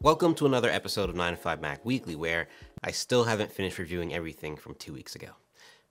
Welcome to another episode of 9 to 5 Mac Weekly, where I still haven't finished reviewing everything from 2 weeks ago.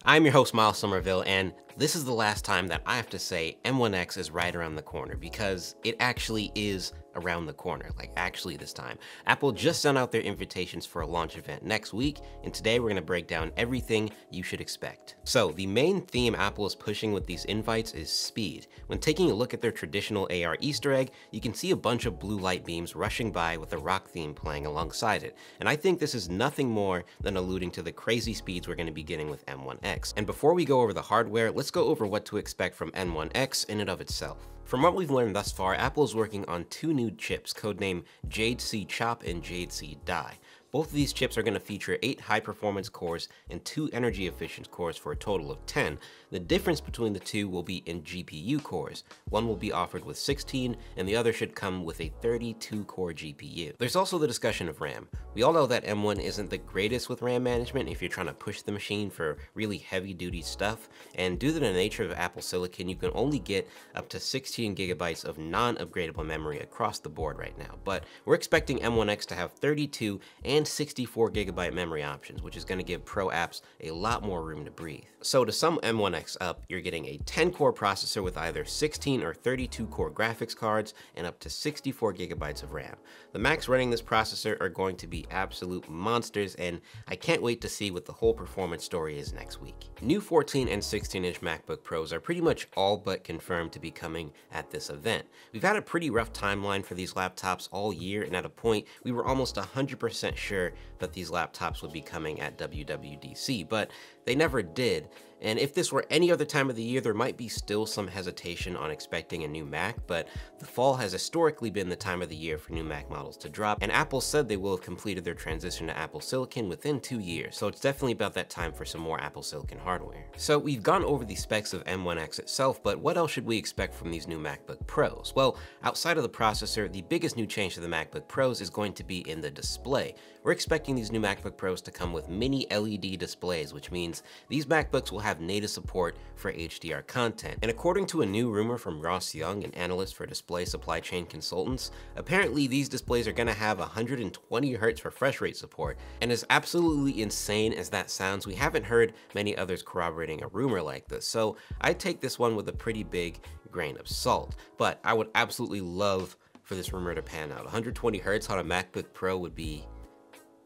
I'm your host, Miles Somerville, and this is the last time that I have to say M1X is right around the corner, because it actually is around the corner, like actually this time. Apple just sent out their invitations for a launch event next week, and today we're going to break down everything you should expect. So the main theme Apple is pushing with these invites is speed. When taking a look at their traditional AR Easter egg, you can see a bunch of blue light beams rushing by with a rock theme playing alongside it, and I think this is nothing more than alluding to the crazy speeds we're going to be getting with M1X. And before we go over the hardware, let's go over what to expect from M1X in and of itself. From what we've learned thus far, Apple is working on 2 new chips, codenamed Jade C Chop and Jade C Die. Both of these chips are going to feature 8 high-performance cores and 2 energy-efficient cores for a total of 10. The difference between the two will be in GPU cores. One will be offered with 16, and the other should come with a 32-core GPU. There's also the discussion of RAM. We all know that M1 isn't the greatest with RAM management if you're trying to push the machine for really heavy-duty stuff, and due to the nature of Apple Silicon, you can only get up to 16 gigabytes of non-upgradable memory across the board right now. But we're expecting M1X to have 32 and 64 gigabyte memory options, which is going to give Pro apps a lot more room to breathe. So to sum M1X up, you're getting a 10-core processor with either 16 or 32-core graphics cards and up to 64 gigabytes of RAM. The Macs running this processor are going to be absolute monsters, and I can't wait to see what the whole performance story is next week. New 14 and 16-inch MacBook Pros are pretty much all but confirmed to be coming at this event. We've had a pretty rough timeline for these laptops all year, and at a point, we were almost 100% sure that these laptops would be coming at WWDC, but they never did. And if this were any other time of the year, there might be still some hesitation on expecting a new Mac, but the fall has historically been the time of the year for new Mac models to drop, and Apple said they will have completed their transition to Apple Silicon within 2 years, so it's definitely about that time for some more Apple Silicon hardware. So we've gone over the specs of M1X itself, but what else should we expect from these new MacBook Pros? Well, outside of the processor, the biggest new change to the MacBook Pros is going to be in the display. We're expecting these new MacBook Pros to come with mini LED displays, which means these MacBooks will have native support for HDR content. And according to a new rumor from Ross Young, an analyst for display supply chain consultants, apparently these displays are going to have 120 Hz refresh rate support. And as absolutely insane as that sounds, we haven't heard many others corroborating a rumor like this. So I take this one with a pretty big grain of salt, but I would absolutely love for this rumor to pan out. 120 Hz on a MacBook Pro would be,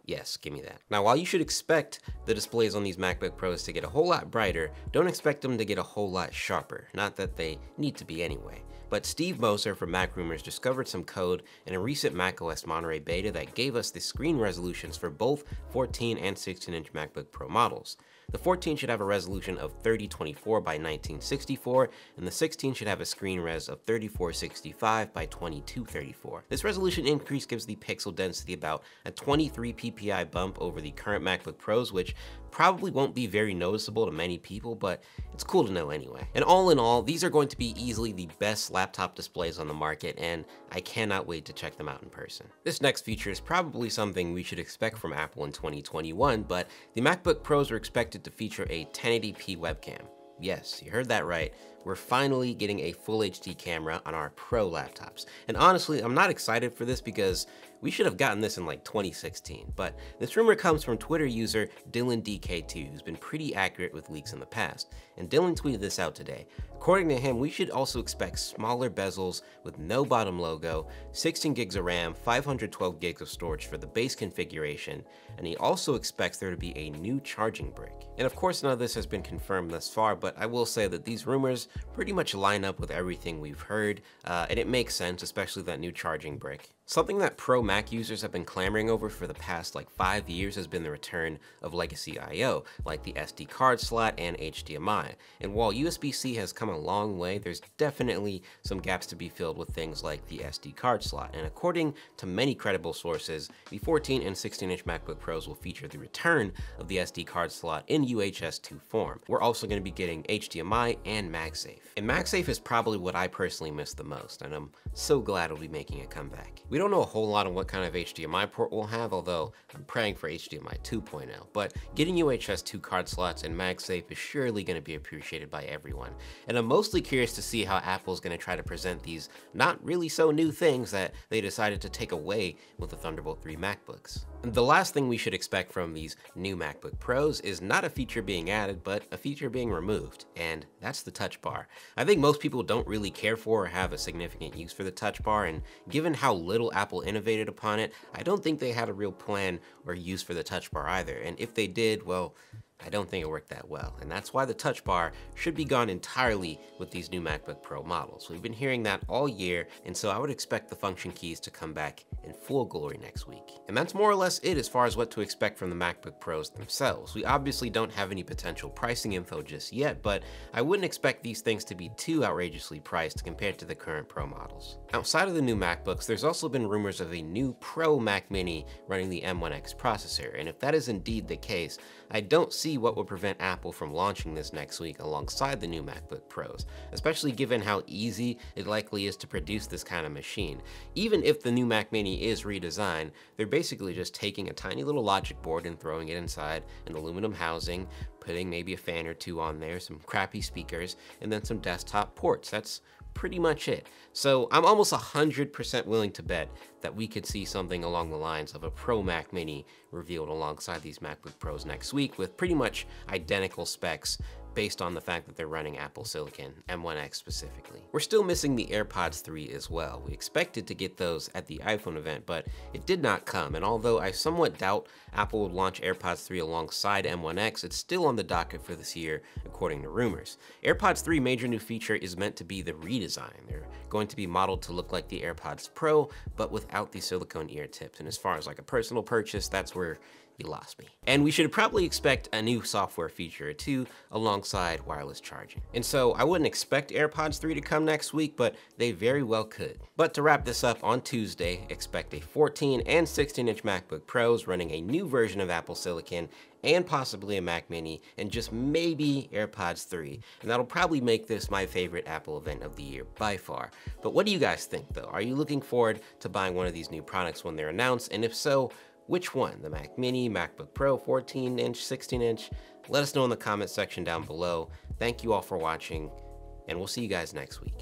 yes, give me that. Now, while you should expect the displays on these MacBook Pros to get a whole lot brighter, don't expect them to get a whole lot sharper. Not that they need to be anyway. But Steve Moser from Mac Rumors discovered some code in a recent macOS Monterey beta that gave us the screen resolutions for both 14 and 16-inch MacBook Pro models. The 14 should have a resolution of 3024 by 1964, and the 16 should have a screen res of 3465 by 2234. This resolution increase gives the pixel density about a 23 ppi bump over the current MacBook Pros, which probably won't be very noticeable to many people, but it's cool to know anyway. And all in all, these are going to be easily the best laptop displays on the market, and I cannot wait to check them out in person. This next feature is probably something we should expect from Apple in 2021, but the MacBook Pros are expected to feature a 1080p webcam. Yes, you heard that right. We're finally getting a full HD camera on our Pro laptops. And honestly, I'm not excited for this because we should have gotten this in like 2016, but this rumor comes from Twitter user DylanDK2, who's been pretty accurate with leaks in the past, and Dylan tweeted this out today. According to him, we should also expect smaller bezels with no bottom logo, 16 gigs of RAM, 512 gigs of storage for the base configuration, and he also expects there to be a new charging brick. And of course, none of this has been confirmed thus far, but I will say that these rumors pretty much line up with everything we've heard, and it makes sense, especially that new charging brick. Something that Pro Mac users have been clamoring over for the past 5 years has been the return of legacy I/O, like the SD card slot and HDMI. And while USB-C has come a long way, there's definitely some gaps to be filled with things like the SD card slot. And according to many credible sources, the 14 and 16-inch MacBook Pros will feature the return of the SD card slot in UHS 2 form. We're also going to be getting HDMI and MagSafe. And MagSafe is probably what I personally miss the most, and I'm so glad it'll be making a comeback. We don't know a whole lot on what kind of HDMI port we'll have, although I'm praying for HDMI 2.0, but getting UHS 2 card slots and MagSafe is surely going to be appreciated by everyone. And I'm mostly curious to see how Apple's going to try to present these not really so new things that they decided to take away with the Thunderbolt 3 MacBooks. And the last thing we should expect from these new MacBook Pros is not a feature being added, but a feature being removed, and that's the touch bar. I think most people don't really care for or have a significant use for the touch bar, and given how little Apple innovated upon it, I don't think they had a real plan or use for the touch bar either. And if they did, well, I don't think it worked that well, and that's why the touch bar should be gone entirely with these new MacBook Pro models. We've been hearing that all year, and so I would expect the function keys to come back in full glory next week. And that's more or less it as far as what to expect from the MacBook Pros themselves. We obviously don't have any potential pricing info just yet, but I wouldn't expect these things to be too outrageously priced compared to the current Pro models. Outside of the new MacBooks, there's also been rumors of a new Pro Mac Mini running the M1X processor, and if that is indeed the case, I don't see what would prevent Apple from launching this next week alongside the new MacBook Pros, especially given how easy it likely is to produce this kind of machine. Even if the new Mac Mini is redesigned, they're basically just taking a tiny little logic board and throwing it inside an aluminum housing, putting maybe a fan or two on there, some crappy speakers, and then some desktop ports. That's pretty much it. So I'm almost 100% willing to bet that we could see something along the lines of a Pro Mac Mini revealed alongside these MacBook Pros next week with pretty much identical specs based on the fact that they're running Apple Silicon, M1X specifically. We're still missing the AirPods 3 as well. We expected to get those at the iPhone event, but it did not come, and although I somewhat doubt Apple would launch AirPods 3 alongside M1X, it's still on the docket for this year, according to rumors. AirPods 3 major new feature is meant to be the redesign. They're going to be modeled to look like the AirPods Pro, but without the silicone ear tips, and as far as like a personal purchase, that's where you lost me. And we should probably expect a new software feature or two alongside wireless charging. And so I wouldn't expect AirPods 3 to come next week, but they very well could. But to wrap this up, on Tuesday, expect a 14 and 16-inch MacBook Pros running a new version of Apple Silicon and possibly a Mac Mini, and just maybe AirPods 3. And that'll probably make this my favorite Apple event of the year by far. But what do you guys think though? Are you looking forward to buying one of these new products when they're announced? And if so, which one? The Mac Mini, MacBook Pro, 14-inch, 16-inch? Let us know in the comment section down below. Thank you all for watching, and we'll see you guys next week.